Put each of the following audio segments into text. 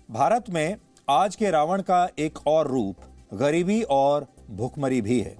भारत में आज के रावण का एक और रूप गरीबी और भुखमरी भी है।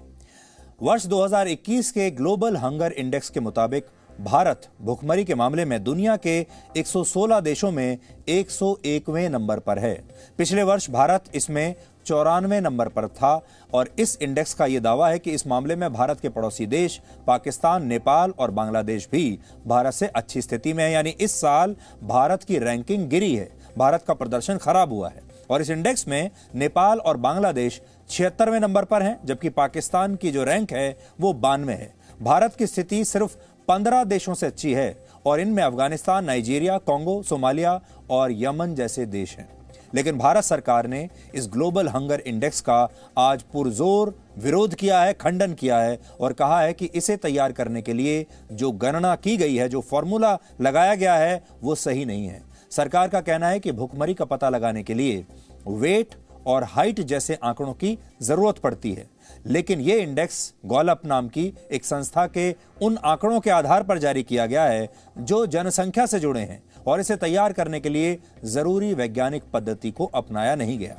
वर्ष 2021 के ग्लोबल हंगर इंडेक्स के मुताबिक भारत भुखमरी के मामले में दुनिया के 116 देशों में 101वें नंबर पर है। पिछले वर्ष भारत इसमें 94 नंबर पर था और इस इंडेक्स का यह दावा है कि इस मामले में भारत के पड़ोसी देश पाकिस्तान, नेपाल और बांग्लादेश भी भारत से अच्छी स्थिति में है। यानी इस साल भारत की रैंकिंग गिरी है, भारत का प्रदर्शन खराब हुआ है और इस इंडेक्स में नेपाल और बांग्लादेश 76वें नंबर पर हैं, जबकि पाकिस्तान की जो रैंक है वो 92 है। भारत की स्थिति सिर्फ 15 देशों से अच्छी है और इनमें अफगानिस्तान, नाइजीरिया, कोंगो, सोमालिया और यमन जैसे देश हैं। लेकिन भारत सरकार ने इस ग्लोबल हंगर इंडेक्स का आज पुरजोर विरोध किया है, खंडन किया है और कहा है कि इसे तैयार करने के लिए जो गणना की गई है, जो फॉर्मूला लगाया गया है, वो सही नहीं है। सरकार का कहना है कि भुखमरी का पता लगाने के लिए वेट और हाइट जैसे आंकड़ों की जरूरत पड़ती है, लेकिन यह इंडेक्स गॉलअप नाम की एक संस्था के उन आंकड़ों के आधार पर जारी किया गया है जो जनसंख्या से जुड़े हैं और इसे तैयार करने के लिए जरूरी वैज्ञानिक पद्धति को अपनाया नहीं गया।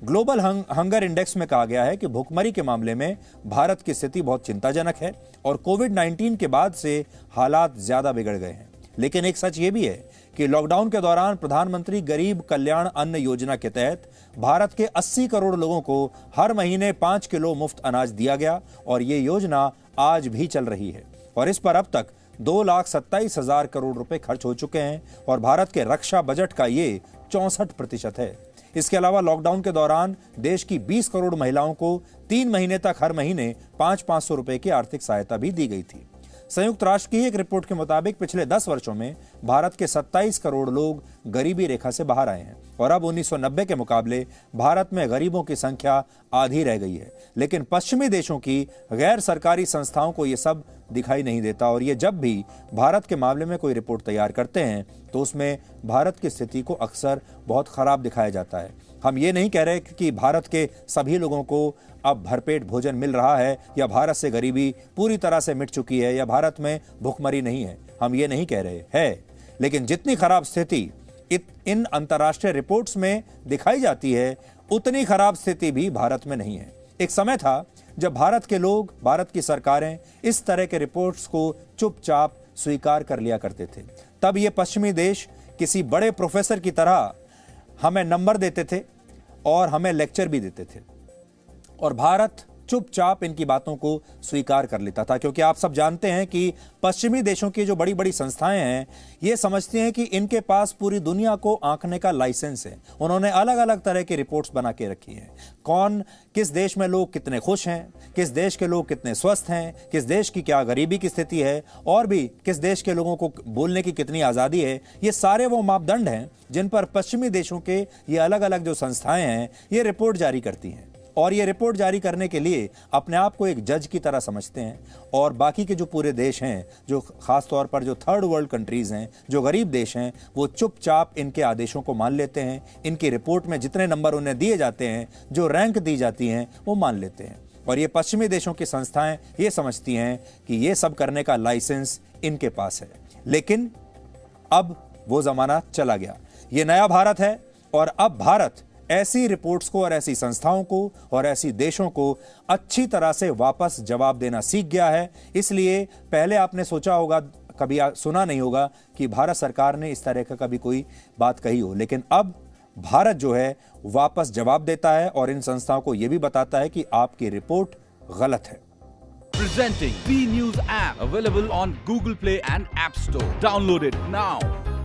ग्लोबल हंगर इंडेक्स में कहा गया है कि भुखमरी के मामले में भारत की स्थिति बहुत चिंताजनक है और कोविड-19 के बाद से हालात ज्यादा बिगड़ गए हैं। लेकिन एक सच ये भी है कि लॉकडाउन के दौरान प्रधानमंत्री गरीब कल्याण अन्न योजना के तहत भारत के 80 करोड़ लोगों को हर महीने 5 किलो मुफ्त अनाज दिया गया और ये योजना आज भी चल रही है और इस पर अब तक 2,27,000 करोड़ रुपए खर्च हो चुके हैं और भारत के रक्षा बजट का ये 64% है। इसके अलावा लॉकडाउन के दौरान देश की 20 करोड़ महिलाओं को 3 महीने तक हर महीने 500-500 रुपए की आर्थिक सहायता भी दी गई थी। संयुक्त राष्ट्र की एक रिपोर्ट के मुताबिक पिछले 10 वर्षों में भारत के 27 करोड़ लोग गरीबी रेखा से बाहर आए हैं और अब 1990 के मुकाबले भारत में गरीबों की संख्या आधी रह गई है। लेकिन पश्चिमी देशों की गैर सरकारी संस्थाओं को यह सब दिखाई नहीं देता और ये जब भी भारत के मामले में कोई रिपोर्ट तैयार करते हैं तो उसमें भारत की स्थिति को अक्सर बहुत खराब दिखाया जाता है। हम ये नहीं कह रहे कि भारत के सभी लोगों को अब भरपेट भोजन मिल रहा है या भारत से गरीबी पूरी तरह से मिट चुकी है या भारत में भुखमरी नहीं है, हम ये नहीं कह रहे है। लेकिन जितनी खराब स्थिति इन अंतर्राष्ट्रीय रिपोर्ट्स में दिखाई जाती है, उतनी खराब स्थिति भी भारत में नहीं है। एक समय था जब भारत के लोग, भारत की सरकारें इस तरह के रिपोर्ट्स को चुपचाप स्वीकार कर लिया करते थे। तब ये पश्चिमी देश किसी बड़े प्रोफेसर की तरह हमें नंबर देते थे और हमें लेक्चर भी देते थे और भारत चुपचाप इनकी बातों को स्वीकार कर लेता था, क्योंकि आप सब जानते हैं कि पश्चिमी देशों की जो बड़ी बड़ी संस्थाएं हैं ये समझती हैं कि इनके पास पूरी दुनिया को आंकने का लाइसेंस है। उन्होंने अलग अलग तरह की रिपोर्ट्स बना के रखी हैं। कौन, किस देश में लोग कितने खुश हैं, किस देश के लोग कितने स्वस्थ हैं, किस देश की क्या गरीबी की स्थिति है और भी किस देश के लोगों को बोलने की कितनी आज़ादी है। ये सारे वो मापदंड हैं जिन पर पश्चिमी देशों के ये अलग अलग जो संस्थाएं हैं ये रिपोर्ट जारी करती हैं और ये रिपोर्ट जारी करने के लिए अपने आप को एक जज की तरह समझते हैं और बाकी के जो पूरे देश हैं, जो खास तौर पर जो थर्ड वर्ल्ड कंट्रीज हैं, जो गरीब देश हैं, वो चुपचाप इनके आदेशों को मान लेते हैं। इनकी रिपोर्ट में जितने नंबर उन्हें दिए जाते हैं, जो रैंक दी जाती हैं, वो मान लेते हैं और ये पश्चिमी देशों की संस्थाएं ये समझती हैं कि ये सब करने का लाइसेंस इनके पास है। लेकिन अब वो जमाना चला गया, ये नया भारत है और अब भारत ऐसी रिपोर्ट्स को और ऐसी संस्थाओं को और ऐसी देशों को अच्छी तरह से वापस जवाब देना सीख गया है। इसलिए पहले आपने सोचा होगा, कभी सुना नहीं होगा कि भारत सरकार ने इस तरह का कभी कोई बात कही हो, लेकिन अब भारत जो है वापस जवाब देता है और इन संस्थाओं को यह भी बताता है कि आपकी रिपोर्ट गलत है। Presenting B News app available on Google Play and App Store. Download it now.